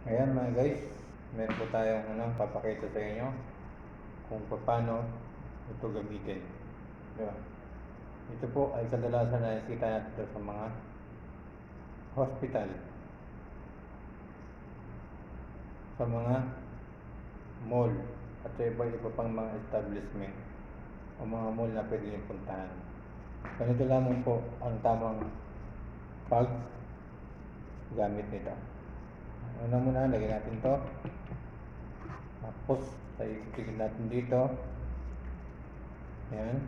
Ayan mga guys, meron po tayong papakita sa inyo kung paano ito gamitin. Diba? Ito po ay kadalasan na nakikita natin sa mga hospital, sa mga mall, at sa iba pang mga establishment o mga mall na pwede nyo puntahan. Ganito lamang po ang tamang paggamit nito. Una muna, lagyan natin to. Tapos, ikiklik natin dito. Ayan.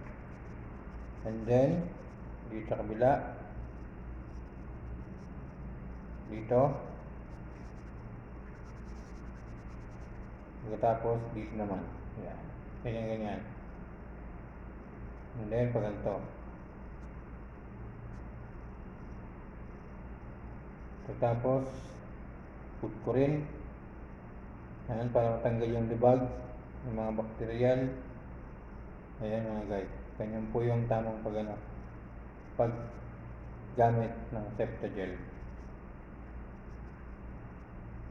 And then, dito sa kabila. Dito. Tapos, dito naman. Ayan. Ganyan. And then, pag ganito. Tapos, put ko rin. Ayan, para matanggal yung libag ng mga bakteriyal. Ayan mga guys. Ganyan po yung tamang paggamit ng Septagel.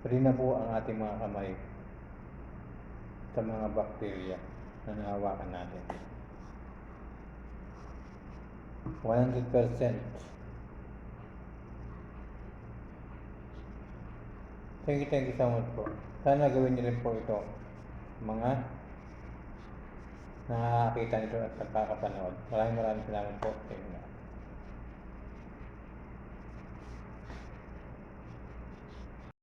Free na po ang ating mga kamay sa mga bakterya na nahawakan natin. 100%. Thank you so much po. Sana gawin niyo rin po ito, mga nakakakita nito at nagkakapanood. Maraming salamat po sa inyo.